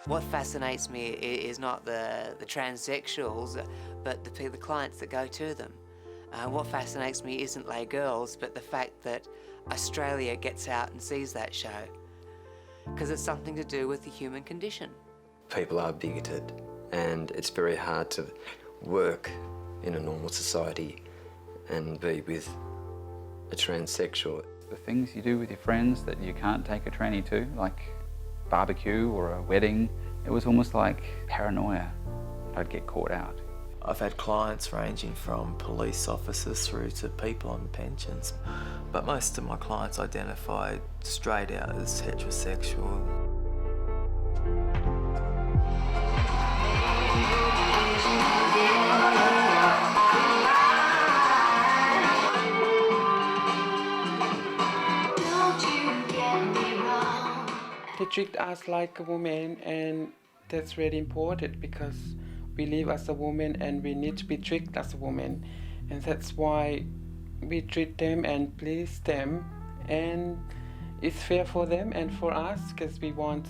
What fascinates me is not the transsexuals, but the clients that go to them. What fascinates me isn't lay girls, but the fact that Australia gets out and sees that show, because it's something to do with the human condition. People are bigoted, and it's very hard to work in a normal society and be with a transsexual. The things you do with your friends that you can't take a tranny to, like barbecue or a wedding, it was almost like paranoia that I'd get caught out. I've had clients ranging from police officers through to people on pensions, but most of my clients identify straight out as heterosexual. They treat us like a woman, and that's really important because we live as a woman and we need to be treated as a woman, and that's why we treat them and please them, and it's fair for them and for us because we want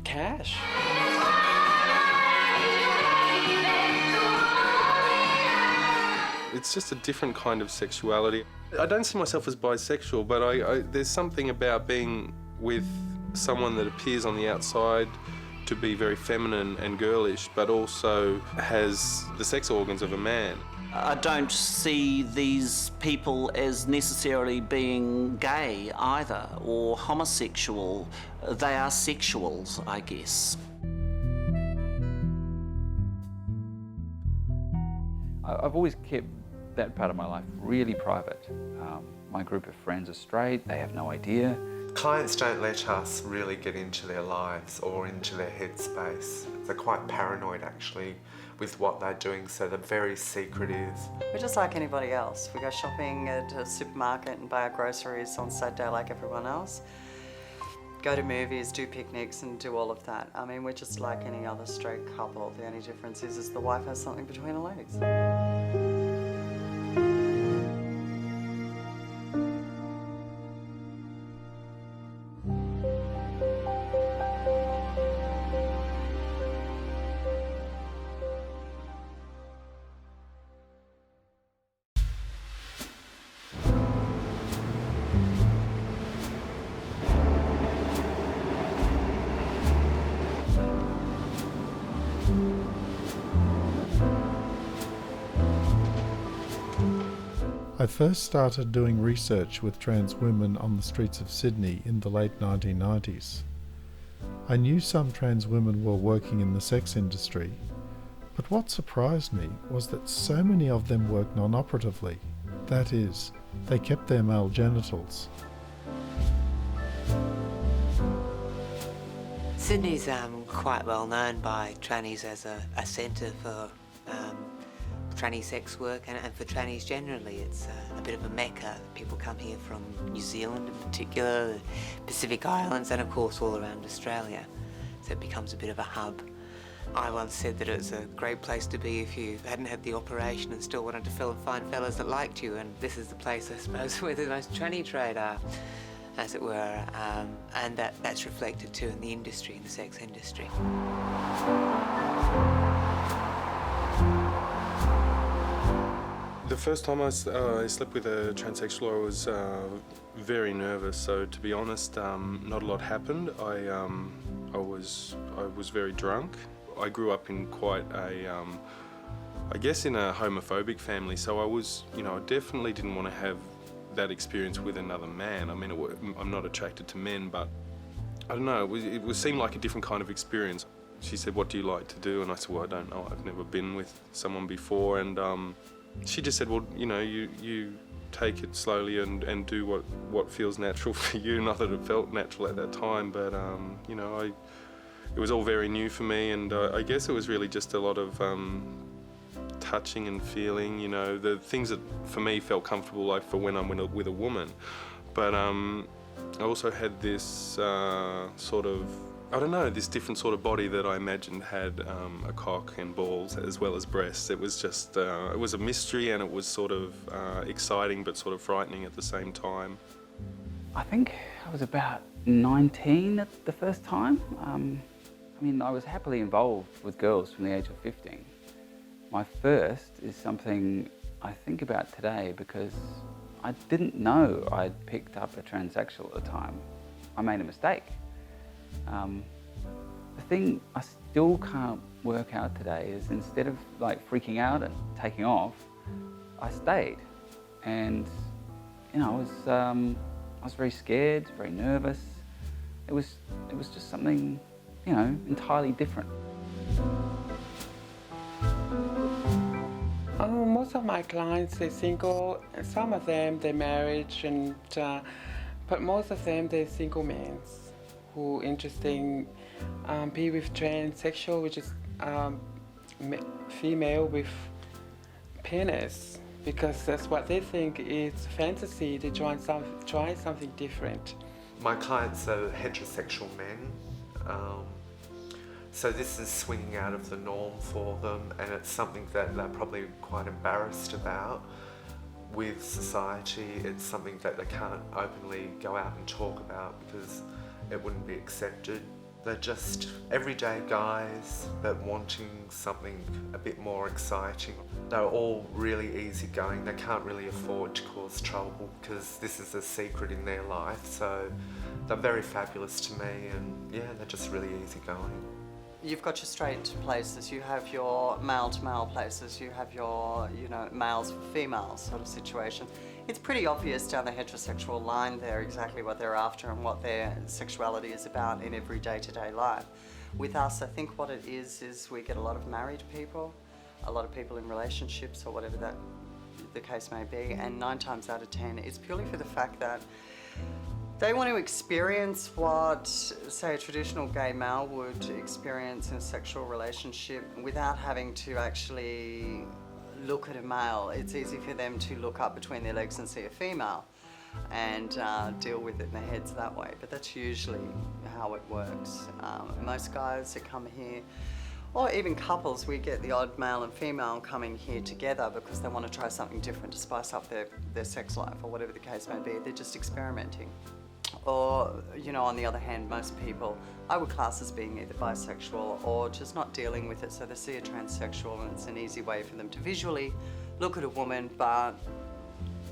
cash. It's just a different kind of sexuality. I don't see myself as bisexual, but there's something about being with someone that appears on the outside to be very feminine and girlish, but also has the sex organs of a man. I don't see these people as necessarily being gay either, or homosexual. They are sexuals, I guess. I've always kept that part of my life really private. My group of friends are straight, they have no idea. Clients don't let us really get into their lives or into their headspace. They're quite paranoid actually with what they're doing, so they're very secretive. We're just like anybody else. We go shopping at a supermarket and buy our groceries on Saturday like everyone else. Go to movies, do picnics and do all of that. I mean, we're just like any other straight couple. The only difference is the wife has something between her legs. I first started doing research with trans women on the streets of Sydney in the late 1990s. I knew some trans women were working in the sex industry, but what surprised me was that so many of them worked non-operatively. That is, they kept their male genitals. Sydney's quite well known by trannies as a centre for tranny sex work and for trannies generally. It's a bit of a mecca. People come here from New Zealand in particular, the Pacific Islands, and of course all around Australia. So it becomes a bit of a hub. I once said that it was a great place to be if you hadn't had the operation and still wanted to find fellas that liked you, and this is the place, I suppose, where the most tranny trade are, as it were, and that's reflected too in the industry, in the sex industry. The first time I slept with a transsexual, I was very nervous. So to be honest, not a lot happened. I was very drunk. I grew up in quite a, I guess, in a homophobic family. So I definitely didn't want to have that experience with another man. I mean, I'm not attracted to men, but I don't know. It seemed like a different kind of experience. She said, "What do you like to do?" And I said, "Well, I don't know. I've never been with someone before." And she just said, "Well, you take it slowly and do what feels natural for you." Not that it felt natural at that time, but it was all very new for me, and I guess it was really just a lot of touching and feeling. The things that for me felt comfortable, like for when I'm with a woman. But I also had this sort of, I don't know, this different sort of body that I imagined had a cock and balls as well as breasts. It was just, it was a mystery, and it was sort of exciting but sort of frightening at the same time. I think I was about 19 at the first time. I mean, I was happily involved with girls from the age of 15. My first is something I think about today because I didn't know I'd picked up a transsexual at the time. I made a mistake. The thing I still can't work out today is instead of like freaking out and taking off, I stayed. And you know, I was very scared, very nervous. It was just something, you know, entirely different. Most of my clients, they're single, and some of them, they're married, and but most of them, they're single men who interesting be with transsexual, which is female with penis, because that's what they think is fantasy. They try something different. My clients are heterosexual men, so this is swinging out of the norm for them, and it's something that they're probably quite embarrassed about. With society, it's something that they can't openly go out and talk about because it wouldn't be accepted. They're just everyday guys, but wanting something a bit more exciting. They're all really easygoing. They can't really afford to cause trouble because this is a secret in their life. So they're very fabulous to me, and yeah, they're just really easygoing. You've got your straight places, you have your male-to-male places, you have your, you know, males for females sort of situation. It's pretty obvious down the heterosexual line there exactly what they're after and what their sexuality is about in every day-to-day life. With us, I think what it is we get a lot of married people, a lot of people in relationships or whatever that the case may be, and 9 times out of 10, it's purely for the fact that they want to experience what, say, a traditional gay male would experience in a sexual relationship without having to actually look at a male. It's easy for them to look up between their legs and see a female and deal with it in their heads that way. But that's usually how it works. Most guys that come here, or even couples, we get the odd male and female coming here together because they want to try something different to spice up their sex life or whatever the case may be. They're just experimenting. Or, you know, on the other hand, most people I would class as being either bisexual or just not dealing with it, so they see a transsexual and it's an easy way for them to visually look at a woman but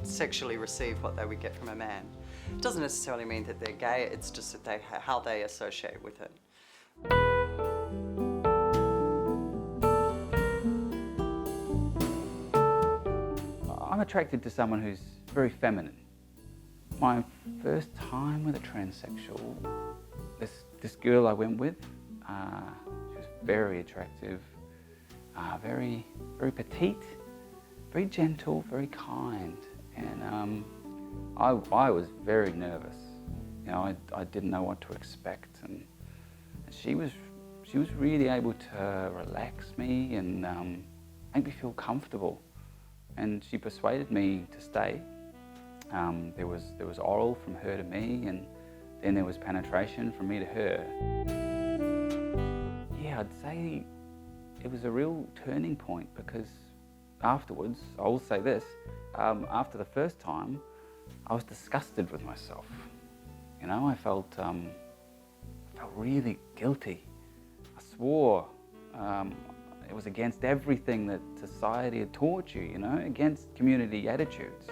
sexually receive what they would get from a man. It doesn't necessarily mean that they're gay, it's just that how they associate with it. I'm attracted to someone who's very feminine. My first time with a transsexual, this girl I went with, she was very attractive, very petite, very gentle, very kind, and I was very nervous. You know, I didn't know what to expect, and she was really able to relax me and make me feel comfortable, and she persuaded me to stay. There was oral from her to me, and then there was penetration from me to her. Yeah, I'd say it was a real turning point because afterwards, I will say this, after the first time, I was disgusted with myself. You know, I felt really guilty. I swore it was against everything that society had taught you, you know, against community attitudes.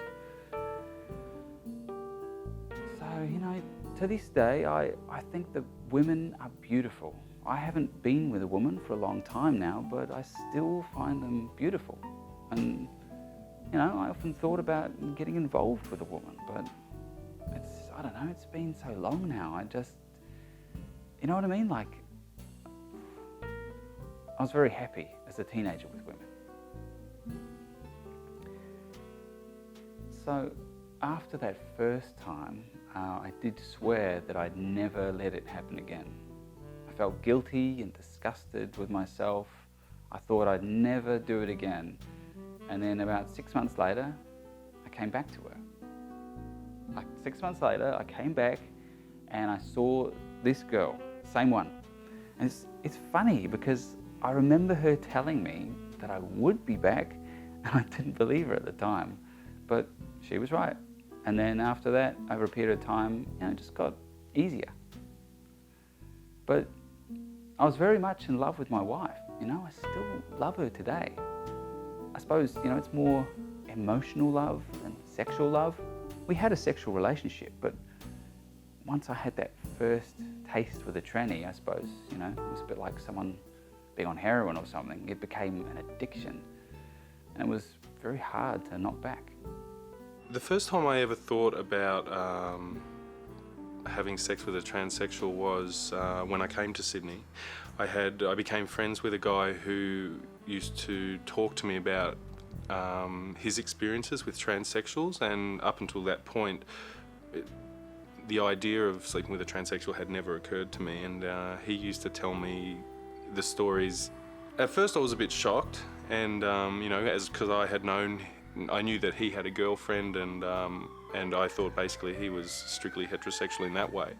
You know, to this day, I think that women are beautiful. I haven't been with a woman for a long time now, but I still find them beautiful. And, you know, I often thought about getting involved with a woman, but I don't know, it's been so long now. You know what I mean? Like, I was very happy as a teenager with women. So, after that first time, I did swear that I'd never let it happen again. I felt guilty and disgusted with myself. I thought I'd never do it again. And then about 6 months later, I came back to her. Like 6 months later, I came back and I saw this girl, same one. And it's funny because I remember her telling me that I would be back, and I didn't believe her at the time. But she was right. And then after that, over a period of time, you know, just got easier. But I was very much in love with my wife, you know, I still love her today. I suppose, you know, it's more emotional love than sexual love. We had a sexual relationship, but once I had that first taste with a tranny, I suppose, you know, it was a bit like someone being on heroin or something. It became an addiction, and it was very hard to knock back. The first time I ever thought about having sex with a transsexual was when I came to Sydney. I became friends with a guy who used to talk to me about his experiences with transsexuals, and up until that point, the idea of sleeping with a transsexual had never occurred to me, and he used to tell me the stories. At first I was a bit shocked, and you know, because I knew that he had a girlfriend, and I thought basically he was strictly heterosexual in that way.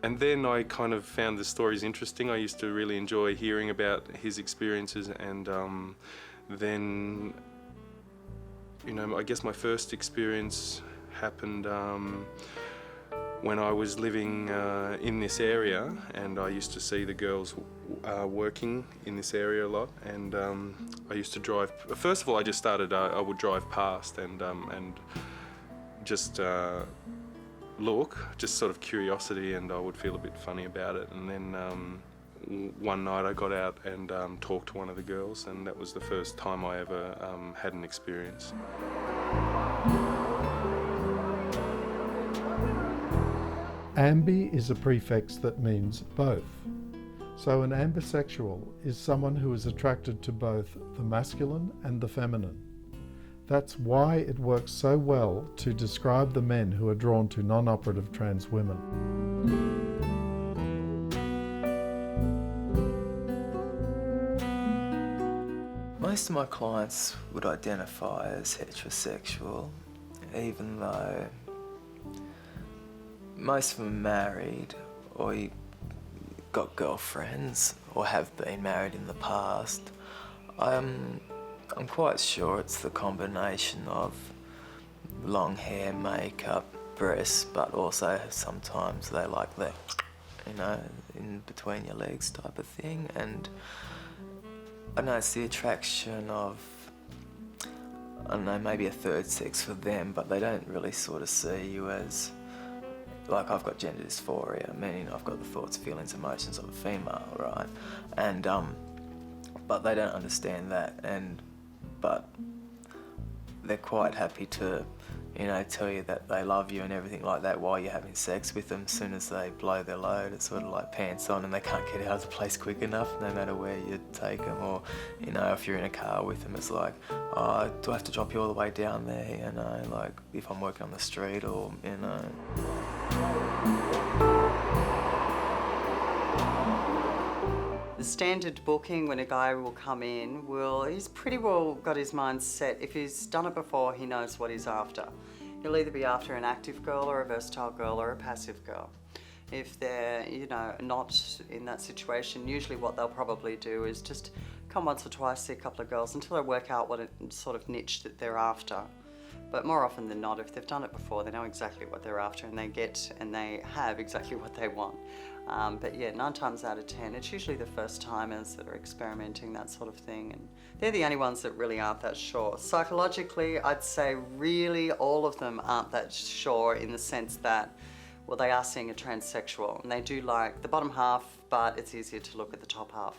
And then I kind of found the stories interesting. I used to really enjoy hearing about his experiences, and then, you know, I guess my first experience happened when I was living in this area, and I used to see the girls working in this area a lot, and I used to drive. First of all, I just started, I would drive past and just look, just sort of curiosity, and I would feel a bit funny about it. And then one night I got out and talked to one of the girls, and that was the first time I ever had an experience. Ambi is a prefix that means both. So an ambisexual is someone who is attracted to both the masculine and the feminine. That's why it works so well to describe the men who are drawn to non-operative trans women. Most of my clients would identify as heterosexual, even though most of them are married or got girlfriends or have been married in the past. I'm quite sure it's the combination of long hair, makeup, breasts, but also sometimes they like the, you know, in between your legs type of thing. And I know it's the attraction of, I don't know, maybe a third sex for them, but they don't really sort of see you as, like, I've got gender dysphoria, meaning I've got the thoughts, feelings, emotions of a female, right? And but they don't understand that, but they're quite happy to, you know, tell you that they love you and everything like that while you're having sex with them. As soon as they blow their load, it's sort of like pants on and they can't get out of the place quick enough, no matter where you take them. Or, you know, if you're in a car with them, it's like, oh, do I have to drop you all the way down there, you know, like if I'm working on the street, or, you know. The standard booking when a guy will come in, he's pretty well got his mind set. If he's done it before, he knows what he's after. He'll either be after an active girl or a versatile girl or a passive girl. If they're, you know, not in that situation, usually what they'll probably do is just come once or twice, see a couple of girls until they work out what sort of niche that they're after. But more often than not, if they've done it before, they know exactly what they're after, and they have exactly what they want. But yeah, 9 times out of 10, it's usually the first timers that are experimenting, that sort of thing, and they're the only ones that really aren't that sure. Psychologically, I'd say really all of them aren't that sure, in the sense that, well, they are seeing a transsexual, and they do like the bottom half, but it's easier to look at the top half.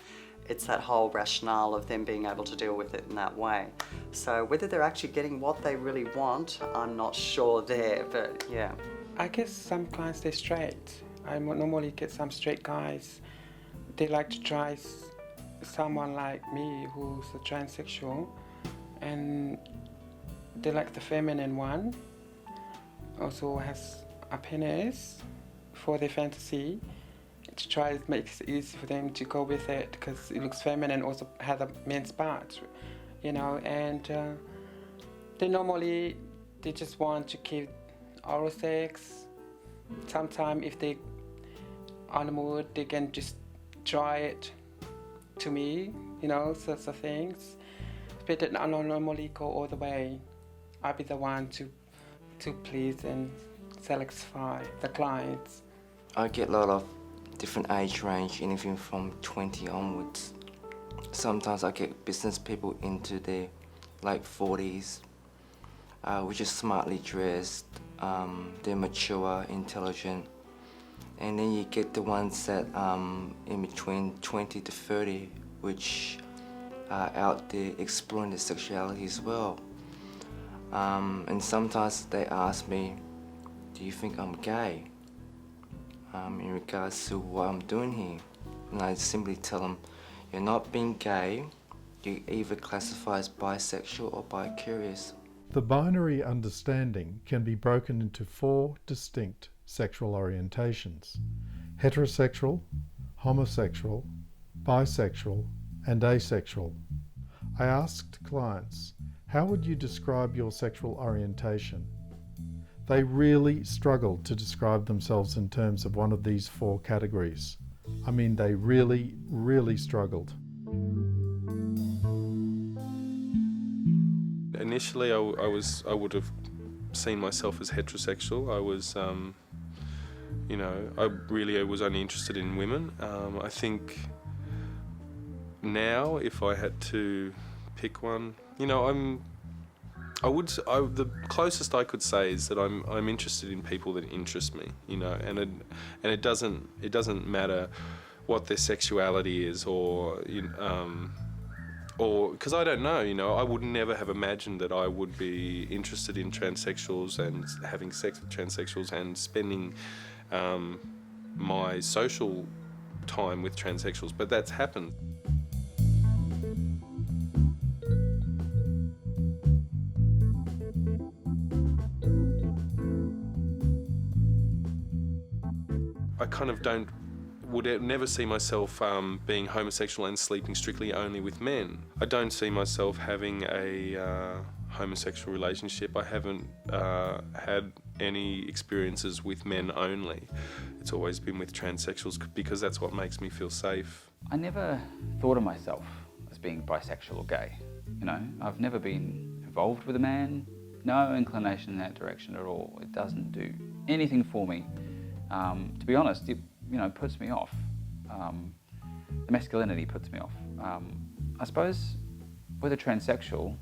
It's that whole rationale of them being able to deal with it in that way. So whether they're actually getting what they really want, I'm not sure there, but yeah. I guess some clients, they're straight. I normally get some straight guys. They like to try someone like me who's a transsexual, and they like the feminine one. Also has a penis for their fantasy, to try to make it easy for them to go with it, because it looks feminine, also has a men's part, you know. And they just want to keep oral sex. Sometimes if they on the mood, they can just try it to me, you know, sorts of things. But I don't normally go all the way. I'll be the one to please and satisfy the clients. I get a lot of different age range, anything from 20 onwards. Sometimes I get business people into their late 40s, which is smartly dressed, they're mature, intelligent. And then you get the ones that in between 20 to 30, which are out there exploring their sexuality as well. And sometimes they ask me, do you think I'm gay? In regards to what I'm doing here. And I simply tell them, you're not being gay, you're either classified as bisexual or bi-curious. The binary understanding can be broken into 4 distinct sexual orientations: heterosexual, homosexual, bisexual, and asexual. I asked clients, how would you describe your sexual orientation? They really struggled to describe themselves in terms of one of these 4 categories. I mean, they really, really struggled. Initially, I would have seen myself as heterosexual. I was, I was only interested in women. I think now, if I had to pick one, the closest I could say is that I'm interested in people that interest me, and it doesn't matter what their sexuality is or because I don't know, I would never have imagined that I would be interested in transsexuals and having sex with transsexuals and spending my social time with transsexuals, but that's happened. I kind of would never see myself being homosexual and sleeping strictly only with men. I don't see myself having a homosexual relationship. I haven't had any experiences with men only. It's always been with transsexuals because that's what makes me feel safe. I never thought of myself as being bisexual or gay. I've never been involved with a man, no inclination in that direction at all. It doesn't do anything for me. To be honest, it puts me off. The masculinity puts me off. I suppose with a transsexual,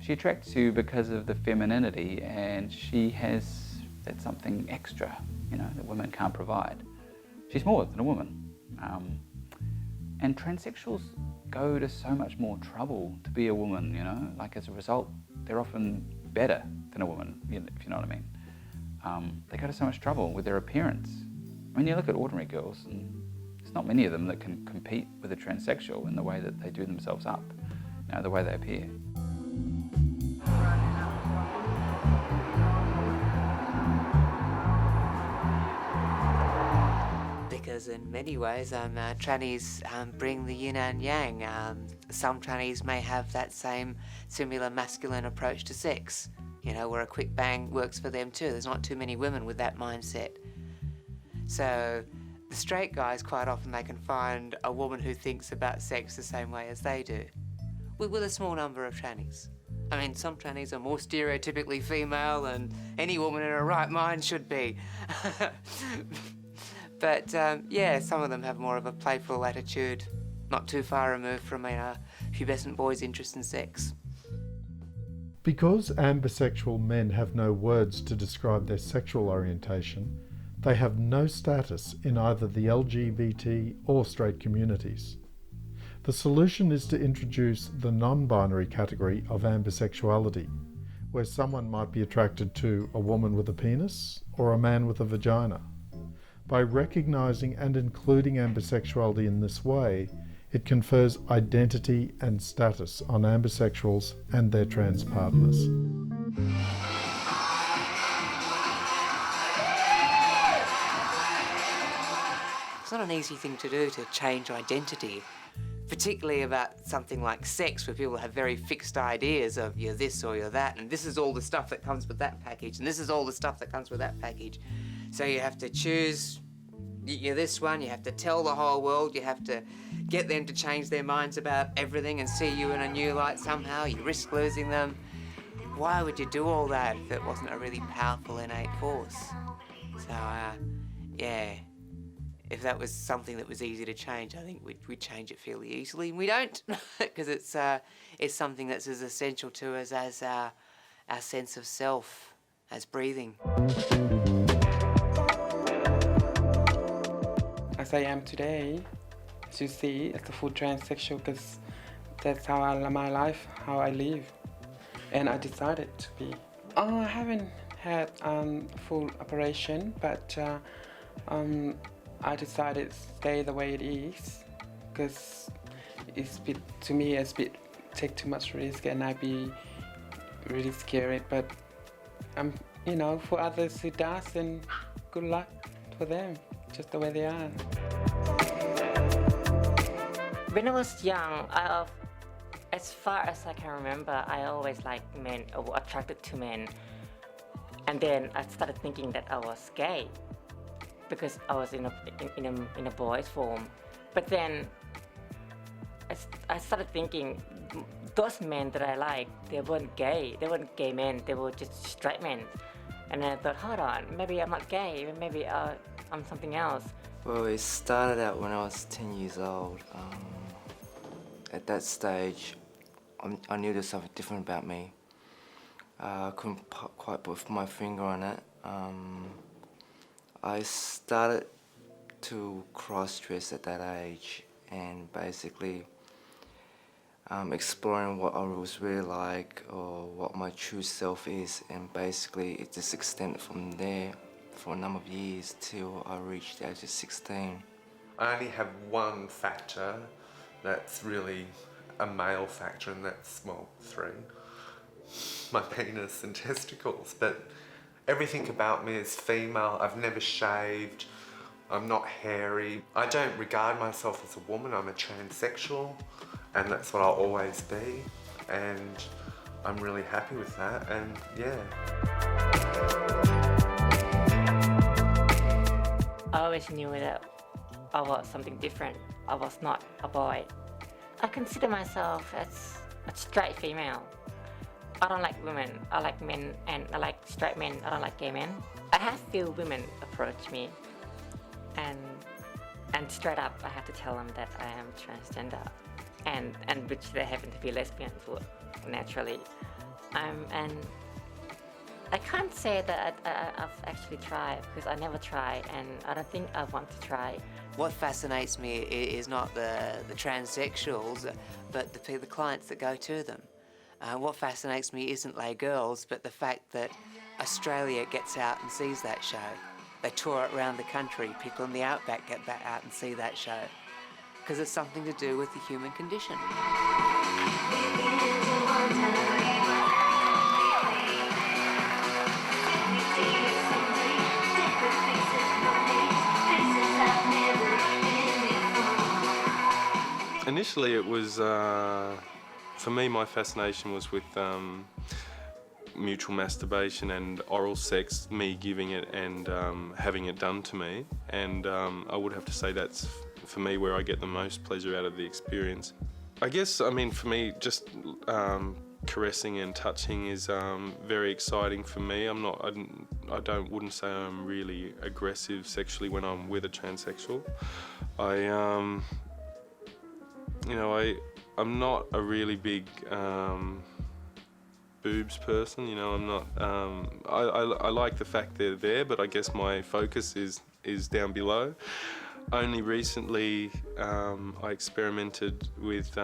she attracts you because of the femininity, and she has that something extra, that women can't provide. She's more than a woman. And transsexuals go to so much more trouble to be a woman, as a result, they're often better than a woman, if you know what I mean. They go to so much trouble with their appearance. I mean, you look at ordinary girls, and there's not many of them that can compete with a transsexual in the way that they do themselves up, the way they appear. Because in many ways, trannies bring the yin and yang. Some trannies may have that same similar masculine approach to sex, where a quick bang works for them too. There's not too many women with that mindset. So the straight guys, quite often they can find a woman who thinks about sex the same way as they do, with a small number of trannies. I mean, some trannies are more stereotypically female than any woman in her right mind should be. But some of them have more of a playful attitude, not too far removed from a pubescent boy's interest in sex. Because ambisexual men have no words to describe their sexual orientation, they have no status in either the LGBT or straight communities. The solution is to introduce the non-binary category of ambisexuality, where someone might be attracted to a woman with a penis or a man with a vagina. By recognising and including ambisexuality in this way, it confers identity and status on ambisexuals and their trans partners. It's not an easy thing to do, to change identity, particularly about something like sex, where people have very fixed ideas of you're this or you're that, and this is all the stuff that comes with that package, and this is all the stuff that comes with that package. So you have to choose, you're this one, you have to tell the whole world, you have to get them to change their minds about everything and see you in a new light somehow. You risk losing them. Why would you do all that if it wasn't a really powerful innate force? So yeah, if that was something that was easy to change, I think we'd change it fairly easily. And we don't, because it's something that's as essential to us as our sense of self, as breathing. As I am today, as you see, as a full transsexual, because that's how my life, how I live, and I decided to be. I haven't had full operation, but I decided to stay the way it is, because to me it's take too much risk, and I'd be really scared. But for others who does, then good luck for them, just the way they are. When I was young, as far as I can remember, I always liked men, or attracted to men. And then I started thinking that I was gay because I was in a boy's form. But then I started thinking those men that I liked, they weren't gay. They weren't gay men. They were just straight men. And I thought, hold on, maybe I'm not gay. Maybe I'm something else. Well, it started out when I was 10 years old. At that stage, I knew there was something different about me. I couldn't quite put my finger on it. I started to cross-dress at that age and basically exploring what I was really like or what my true self is, and basically it just extended from there for a number of years till I reached the age of 16. I only have one factor that's really a male factor, and that's, well, 3. My penis and testicles, but everything about me is female. I've never shaved, I'm not hairy. I don't regard myself as a woman, I'm a transsexual, and that's what I'll always be, and I'm really happy with that, and yeah. I always knew that I was something different. I was not a boy. I consider myself as a straight female. I don't like women, I like men, and I like straight men, I don't like gay men. I have few women approach me, and straight up I have to tell them that I am transgender, and which they happen to be lesbian naturally. And I can't say that I've actually tried, because I never tried, and I don't think I want to try. What fascinates me is not the transsexuals, but the clients that go to them. What fascinates me isn't lay girls, but the fact that Australia gets out and sees that show. They tour it around the country. People in the outback get back out and see that show. Because it's something to do with the human condition. Initially it was, for me, my fascination was with mutual masturbation and oral sex, me giving it and having it done to me. And I would have to say that's, for me, where I get the most pleasure out of the experience. I guess, I mean, for me, just caressing and touching is very exciting for me. I wouldn't say I'm really aggressive sexually when I'm with a transsexual. I'm not a really big boobs person, I'm not, I like the fact they're there, but I guess my focus is down below. Only recently I experimented with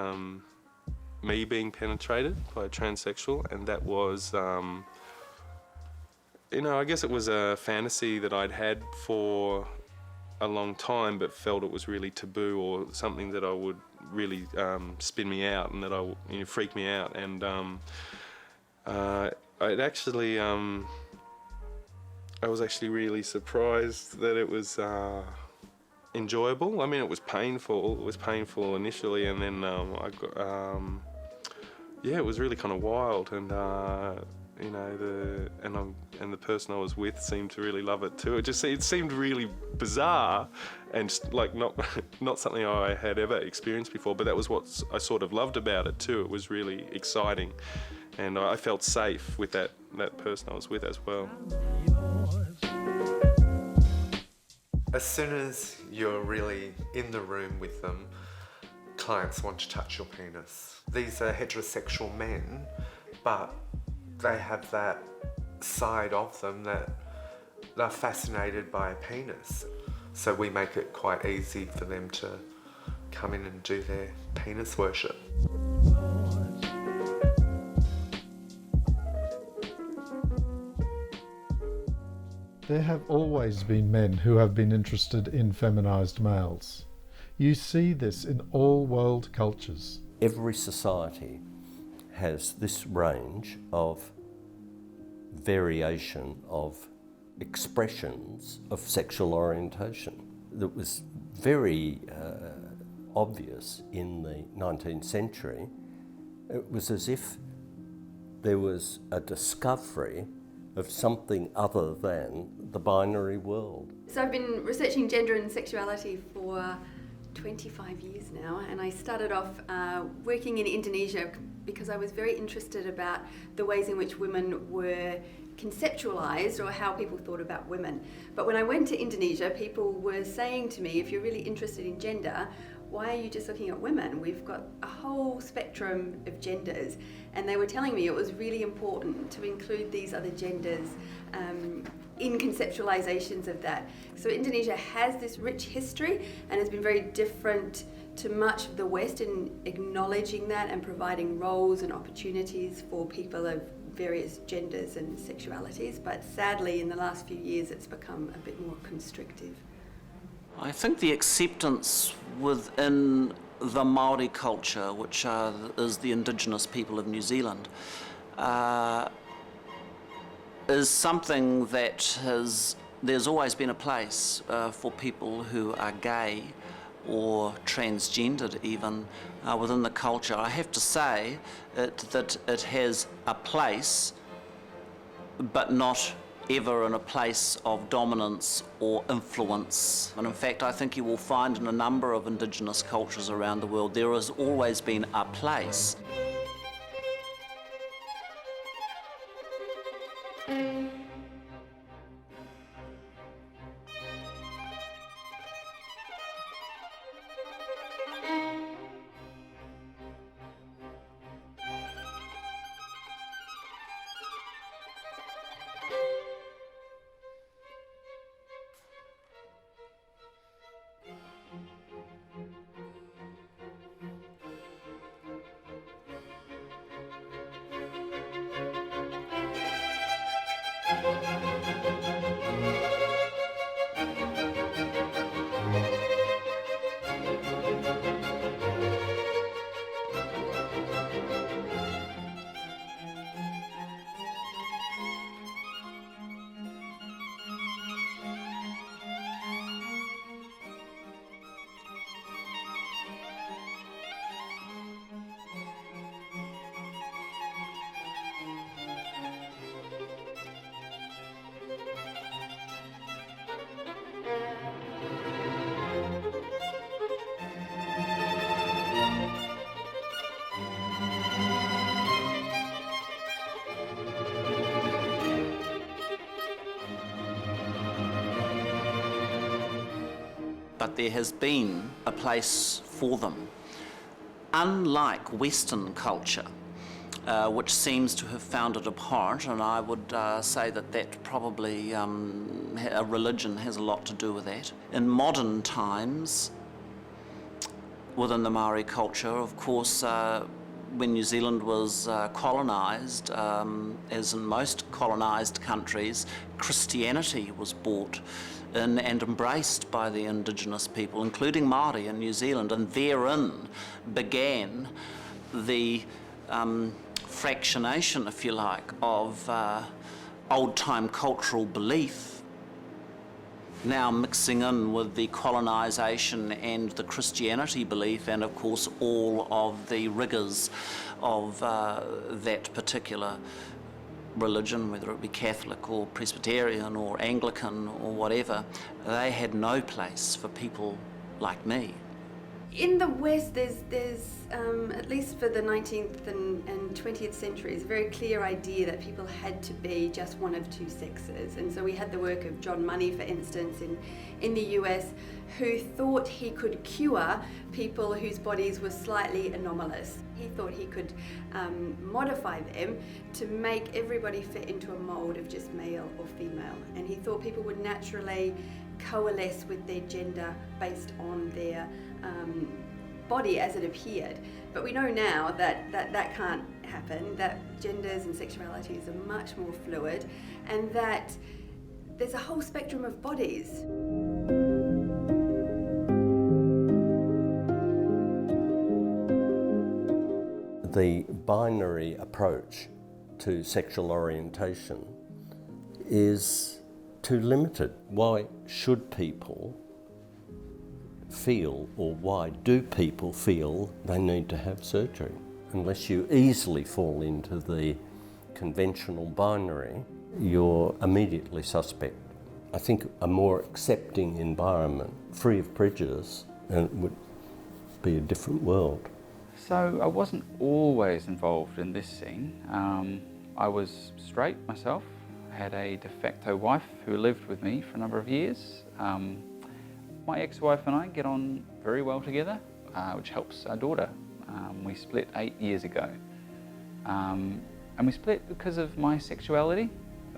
me being penetrated by a transsexual, and that was, I guess it was a fantasy that I'd had for a long time, but felt it was really taboo, or something that I would really spin me out and that freak me out. And I was actually really surprised that it was enjoyable. I mean, it was painful. It was painful initially, and then it was really kind of wild. And the person I was with seemed to really love it too. It seemed really bizarre, and like not something I had ever experienced before. But that was what I sort of loved about it too. It was really exciting, and I felt safe with that person I was with as well. As soon as you're really in the room with them, clients want to touch your penis. These are heterosexual men, but they have that side of them that they're fascinated by a penis. So we make it quite easy for them to come in and do their penis worship. There have always been men who have been interested in feminized males. You see this in all world cultures. Every society has this range of variation of expressions of sexual orientation that was very obvious in the 19th century. It was as if there was a discovery of something other than the binary world. So I've been researching gender and sexuality for 25 years now, and I started off working in Indonesia because I was very interested about the ways in which women were conceptualized or how people thought about women. But when I went to Indonesia, people were saying to me, if you're really interested in gender, why are you just looking at women? We've got a whole spectrum of genders. And they were telling me it was really important to include these other genders in conceptualizations of that. So Indonesia has this rich history and has been very different to much of the West in acknowledging that and providing roles and opportunities for people of various genders and sexualities. But sadly, in the last few years, it's become a bit more constrictive. I think the acceptance within the Māori culture, which is the indigenous people of New Zealand, is something that there's always been a place for people who are gay or transgendered even within the culture. I have to say that it has a place, but not ever in a place of dominance or influence. And in fact, I think you will find in a number of indigenous cultures around the world, there has always been a place. But there has been a place for them. Unlike Western culture, which seems to have found it abhorrent, and I would say that probably a religion has a lot to do with that. In modern times, within the Maori culture, of course, when New Zealand was colonised, as in most colonised countries, Christianity was brought in and embraced by the indigenous people, including Māori in New Zealand, and therein began the fractionation, if you like, of old-time cultural belief, now mixing in with the colonisation and the Christianity belief, and of course all of the rigours of that particular religion, whether it be Catholic or Presbyterian or Anglican or whatever. They had no place for people like me. In the West, there's at least for the 19th and 20th centuries, a very clear idea that people had to be just one of two sexes. And so we had the work of John Money, for instance, in the US, who thought he could cure people whose bodies were slightly anomalous. He thought he could modify them to make everybody fit into a mold of just male or female. And he thought people would naturally coalesce with their gender based on their body as it appeared. But we know now that can't happen, that genders and sexualities are much more fluid, and that there's a whole spectrum of bodies. The binary approach to sexual orientation is too limited. Why should people feel, or why do people feel they need to have surgery? Unless you easily fall into the conventional binary, you're immediately suspect. I think a more accepting environment, free of prejudice, would be a different world. So I wasn't always involved in this scene. I was straight myself. I had a de facto wife who lived with me for a number of years. My ex-wife and I get on very well together, which helps our daughter. We split 8 years ago. And we split because of my sexuality,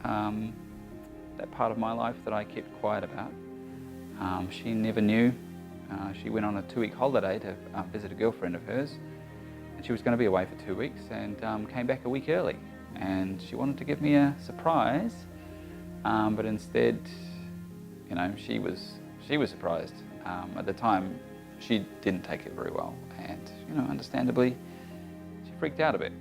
that part of my life that I kept quiet about. She never knew. She went on a 2-week holiday to visit a girlfriend of hers, and she was going to be away for 2 weeks and came back a week early. And she wanted to give me a surprise, but instead, you know, she was surprised. At the time, she didn't take it very well, and you know, understandably, she freaked out a bit.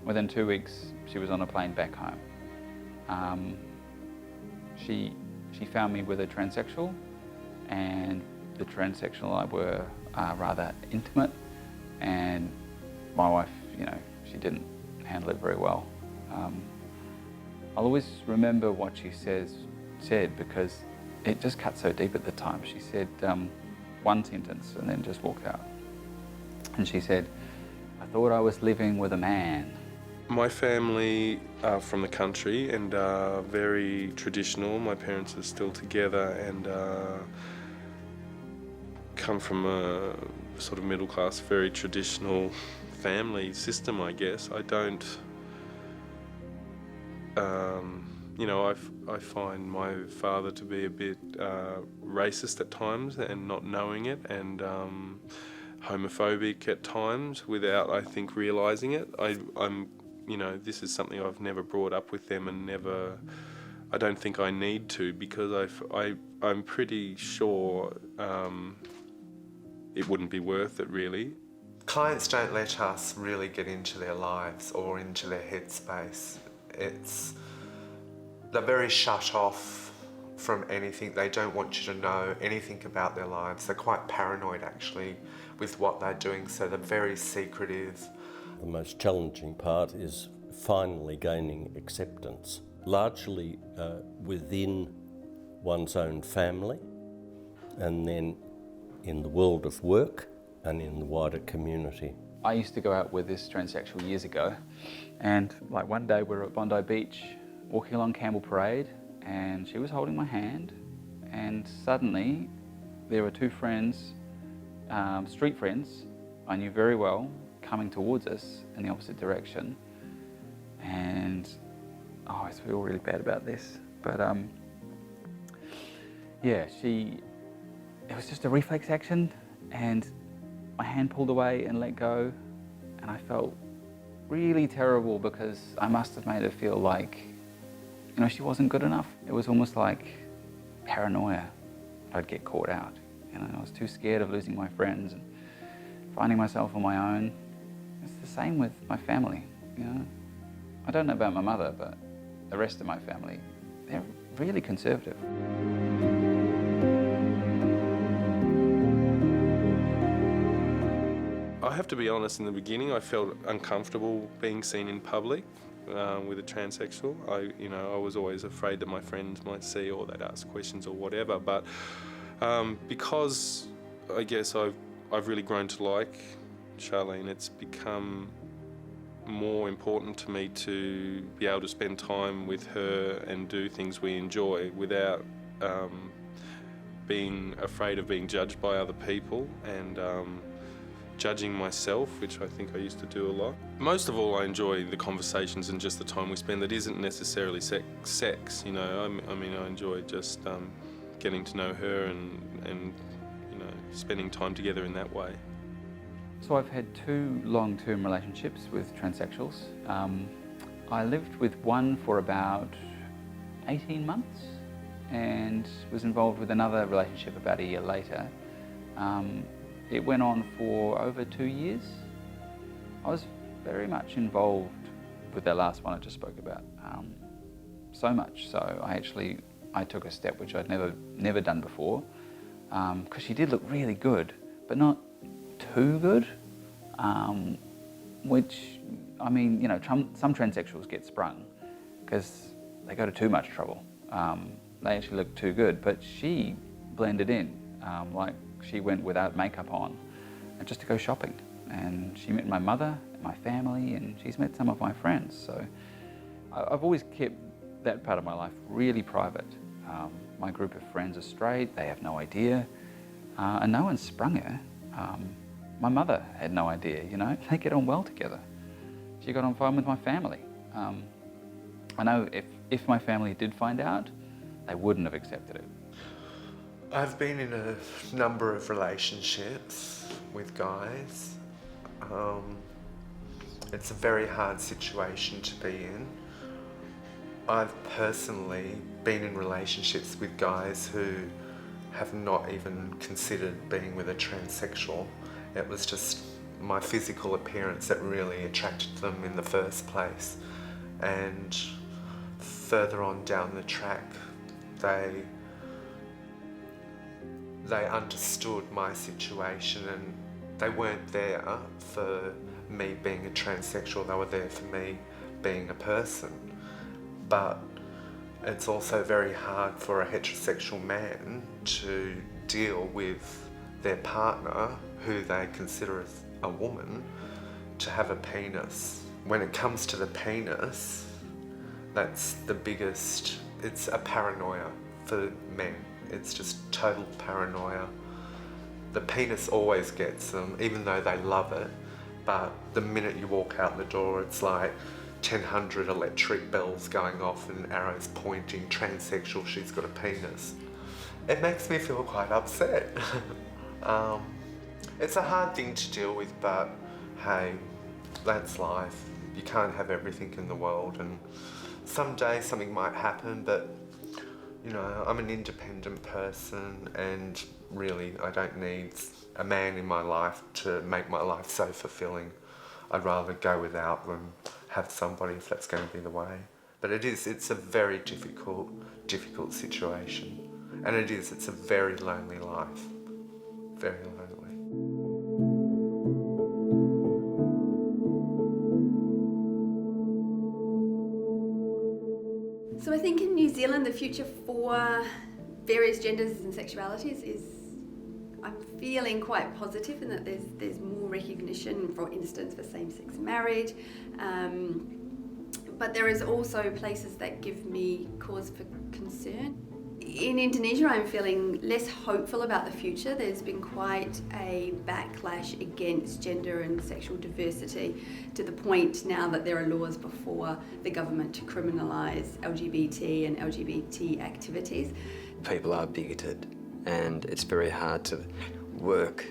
Within 2 weeks, she was on a plane back home. She found me with a transsexual, and the transsexual and I were rather intimate, and my wife, you know, she didn't handle it very well. I'll always remember what she said because it just cut so deep at the time. She said one sentence and then just walked out. And she said, "I thought I was living with a man." My family are from the country and are very traditional. My parents are still together and come from a sort of middle class, very traditional family system, I guess. I don't, you know, I find my father to be a bit racist at times and not knowing it, and homophobic at times without, I think, realising it. I'm, you know, this is something I've never brought up with them and never, I don't think I need to, because I'm pretty sure it wouldn't be worth it, really. Clients don't let us really get into their lives or into their headspace. They're very shut off from anything. They don't want you to know anything about their lives. They're quite paranoid, actually, with what they're doing, so they're very secretive. The most challenging part is finally gaining acceptance, largely within one's own family, and then in the world of work and in the wider community. I used to go out with this transsexual years ago, and like one day we were at Bondi Beach walking along Campbell Parade, and she was holding my hand, and suddenly there were two friends, street friends I knew very well, coming towards us in the opposite direction. And I feel really bad about this, but yeah, it was just a reflex action, and my hand pulled away and let go, and I felt really terrible because I must have made her feel like, you know, she wasn't good enough. It was almost like paranoia. I'd get caught out. You know, I was too scared of losing my friends and finding myself on my own. It's the same with my family, you know. I don't know about my mother, but the rest of my family, they're really conservative. I have to be honest, in the beginning I felt uncomfortable being seen in public with a transsexual. I was always afraid that my friends might see or they'd ask questions or whatever, but because I guess I've I've really grown to like Charlene. It's become more important to me to be able to spend time with her and do things we enjoy without being afraid of being judged by other people and judging myself, which I think I used to do a lot. Most of all, I enjoy the conversations and just the time we spend that isn't necessarily sex, you know. I mean, I enjoy just getting to know her and you know, spending time together in that way. So I've had 2 long-term relationships with transsexuals. I lived with one for about 18 months and was involved with another relationship about a year later. It went on for over 2 years. I was very much involved with that last one I just spoke about. So much so I took a step which I'd never done before, because she did look really good, but not too good, which, I mean, you know, some transsexuals get sprung because they go to too much trouble. They actually look too good, but she blended in, like she went without makeup on, just to go shopping. And she met my mother, my family, and she's met some of my friends. So I've always kept that part of my life really private. My group of friends are straight, they have no idea, and no one sprung her. My mother had no idea, you know, they get on well together. She got on fine with my family. I know if my family did find out, they wouldn't have accepted it. I've been in a number of relationships with guys. It's a very hard situation to be in. I've personally been in relationships with guys who have not even considered being with a transsexual. It was just my physical appearance that really attracted them in the first place. And further on down the track, they understood my situation, and they weren't there for me being a transsexual, they were there for me being a person. But it's also very hard for a heterosexual man to deal with their partner, who they consider as a woman, to have a penis. When it comes to the penis, that's the biggest, it's a paranoia for men. It's just total paranoia. The penis always gets them, even though they love it, but the minute you walk out the door, it's like 1,000 electric bells going off and arrows pointing, transsexual, she's got a penis. It makes me feel quite upset. It's a hard thing to deal with, but hey, that's life. You can't have everything in the world, and someday something might happen, but you know, I'm an independent person, and really I don't need a man in my life to make my life so fulfilling. I'd rather go without than have somebody if that's going to be the way. But it's a very difficult situation. And it's a very lonely life. Very lonely. So I think in New Zealand the future for various genders and sexualities is, I'm feeling quite positive in that there's more recognition, for instance, for same-sex marriage, but there is also places that give me cause for concern. In Indonesia, I'm feeling less hopeful about the future. There's been quite a backlash against gender and sexual diversity, to the point now that there are laws before the government to criminalise LGBT and LGBT activities. People are bigoted, and it's very hard to work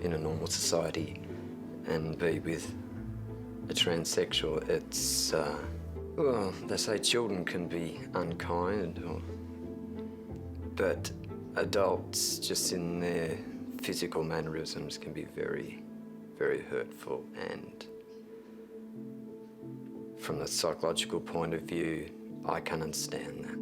in a normal society and be with a transsexual. It's, well, they say children can be unkind, but adults, just in their physical mannerisms, can be very, very hurtful. And from the psychological point of view, I can understand that.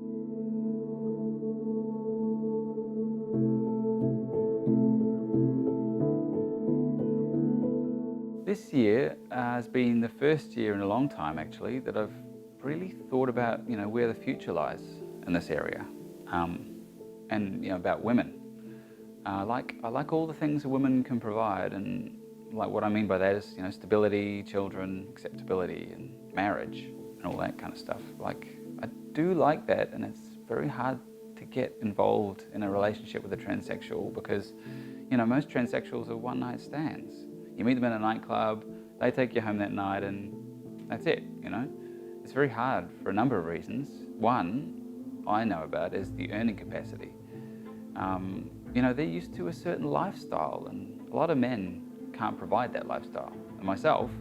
This year has been the first year in a long time, actually, that I've really thought about, you know, where the future lies in this area, and, you know, about women. I like all the things a woman can provide, and like what I mean by that is, you know, stability, children, acceptability, and marriage, and all that kind of stuff. Like, I do like that, and it's very hard to get involved in a relationship with a transsexual because, you know, most transsexuals are one-night stands. You meet them in a nightclub, they take you home that night, and that's it, you know. It's very hard for a number of reasons. One I know about is the earning capacity. You know, they're used to a certain lifestyle, and a lot of men can't provide that lifestyle. And myself,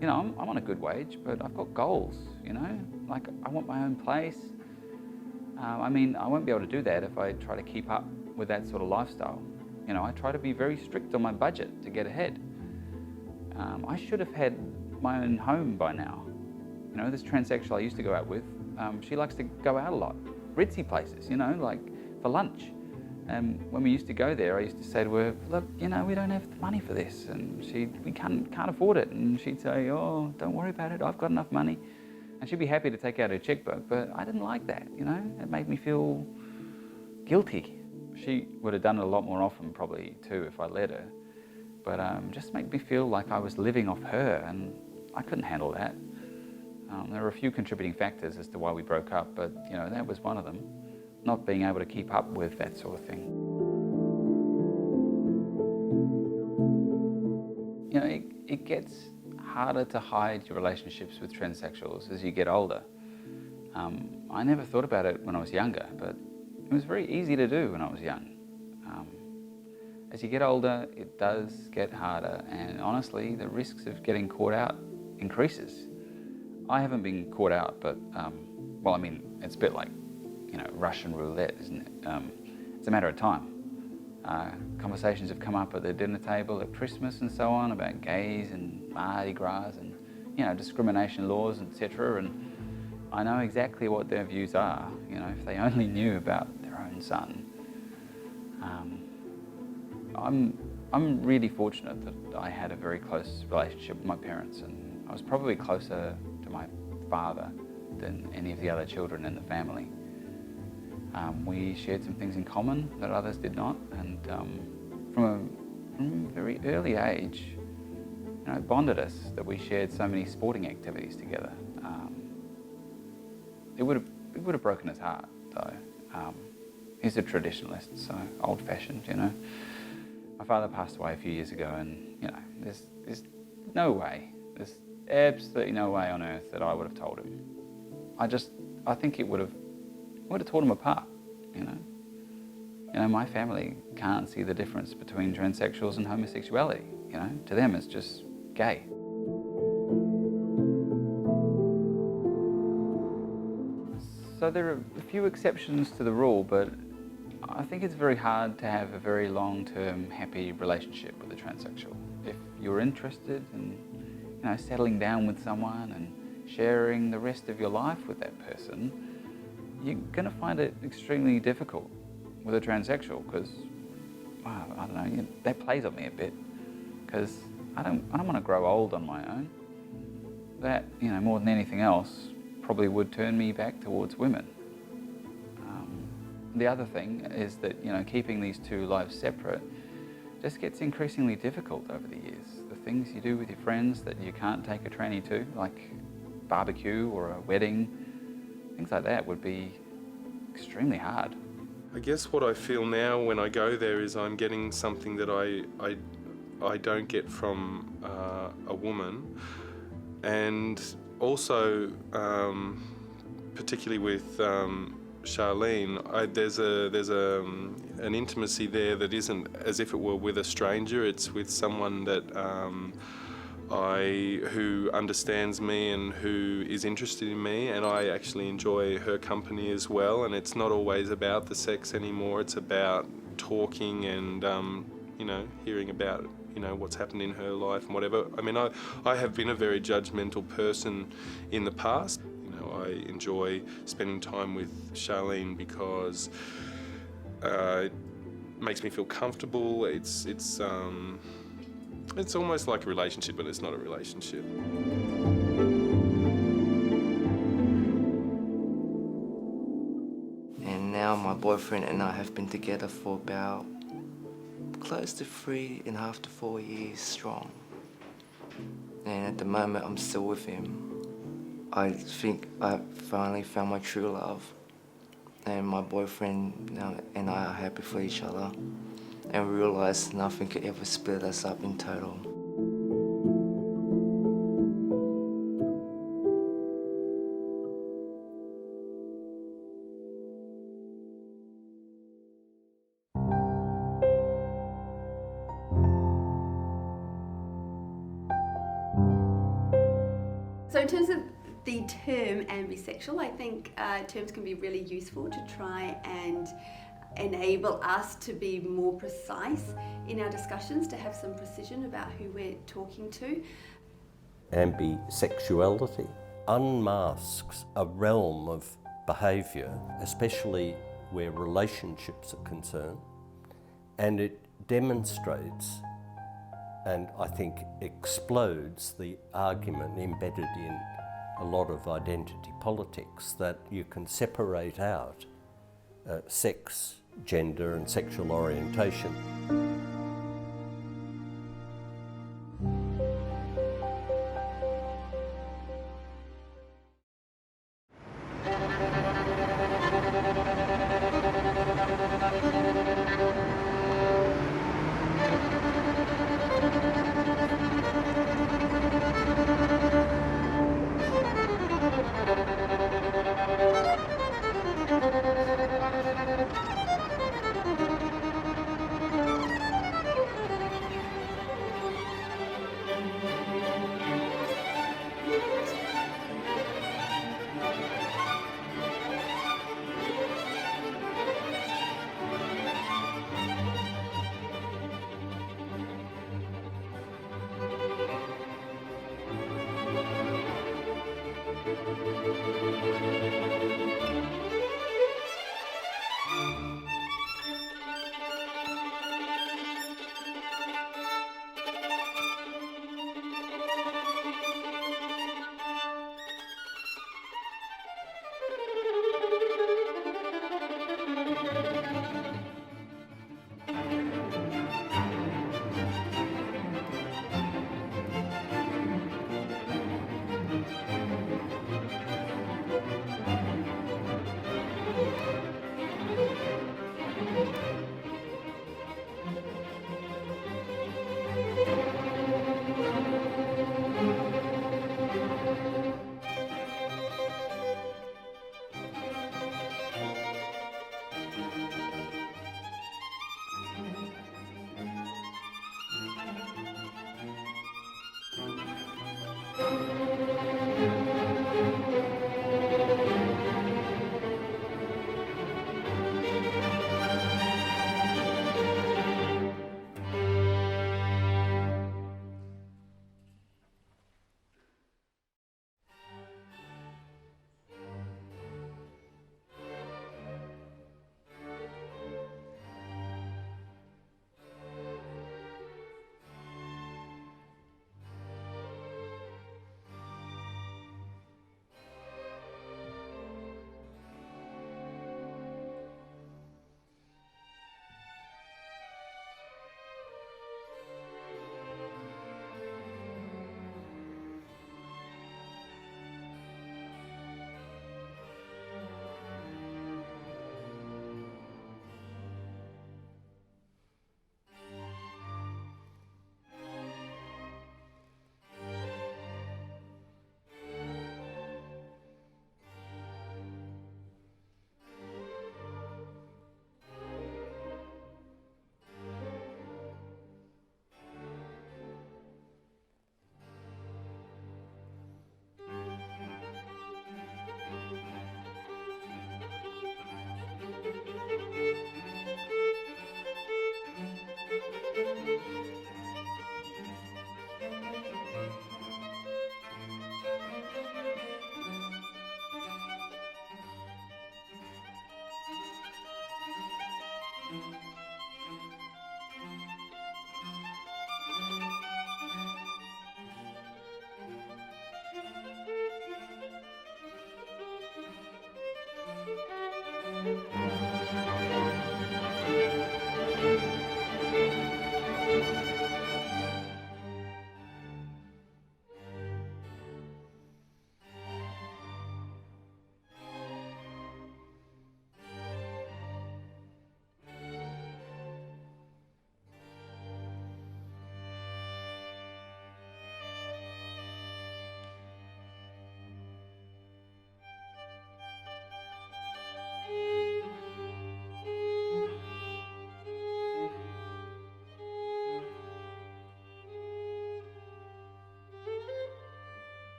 you know, I'm on a good wage, but I've got goals, you know? Like, I want my own place. I mean, I won't be able to do that if I try to keep up with that sort of lifestyle. You know, I try to be very strict on my budget to get ahead. I should have had my own home by now. You know, this transsexual I used to go out with, she likes to go out a lot. Ritzy places, you know, like for lunch. And when we used to go there, I used to say to her, look, you know, we don't have the money for this. And we can't afford it. And she'd say, oh, don't worry about it, I've got enough money. And she'd be happy to take out her checkbook, but I didn't like that, you know? It made me feel guilty. She would have done it a lot more often probably too if I let her. But just made me feel like I was living off her, and I couldn't handle that. There were a few contributing factors as to why we broke up, but you know, that was one of them. Not being able to keep up with that sort of thing. You know, it gets harder to hide your relationships with transsexuals as you get older. I never thought about it when I was younger, but it was very easy to do when I was young. As you get older, it does get harder, and honestly, the risks of getting caught out increases. I haven't been caught out, but, well, I mean, it's a bit like, you know, Russian roulette, isn't it? It's a matter of time. Conversations have come up at the dinner table at Christmas and so on about gays and Mardi Gras and, you know, discrimination laws, etc. And I know exactly what their views are. You know, if they only knew about their own son. I'm really fortunate that I had a very close relationship with my parents, and I was probably closer to my father than any of the other children in the family. We shared some things in common that others did not, and from a very early age, you know, it bonded us that we shared so many sporting activities together. It would have broken his heart, though. He's a traditionalist, so old-fashioned, you know. My father passed away a few years ago, and you know, there's no way, there's absolutely no way on earth that I would have told him. I think it would have torn him apart, you know. You know, my family can't see the difference between transsexuals and homosexuality, you know. To them, it's just gay. So there are a few exceptions to the rule, but I think it's very hard to have a very long-term happy relationship with a transsexual. If you're interested in, you know, settling down with someone and sharing the rest of your life with that person, you're going to find it extremely difficult with a transsexual because, well, I don't know, that plays on me a bit because I don't want to grow old on my own. That, you know, more than anything else, probably would turn me back towards women. The other thing is that, you know, keeping these two lives separate just gets increasingly difficult over the years. The things you do with your friends that you can't take a tranny to, like barbecue or a wedding, things like that would be extremely hard. I guess what I feel now when I go there is I'm getting something that I don't get from a woman, and also particularly with Charlene, there's an intimacy there that isn't as if it were with a stranger. It's with someone that who understands me and who is interested in me, and I actually enjoy her company as well. And it's not always about the sex anymore. It's about talking and you know, hearing about, you know, what's happened in her life and whatever. I mean, I have been a very judgmental person in the past. I enjoy spending time with Charlene because it makes me feel comfortable. It's almost like a relationship, but it's not a relationship. And now my boyfriend and I have been together for about close to 3.5 to 4 years strong. And at the moment, I'm still with him. I think I finally found my true love. And my boyfriend now and I are happy for each other. And we realised nothing could ever split us up in total. So in terms of the term ambisexual, I think terms can be really useful to try and enable us to be more precise in our discussions, to have some precision about who we're talking to. Ambisexuality unmasks a realm of behaviour, especially where relationships are concerned, and it demonstrates and I think explodes the argument embedded in a lot of identity politics that you can separate out sex, gender and sexual orientation.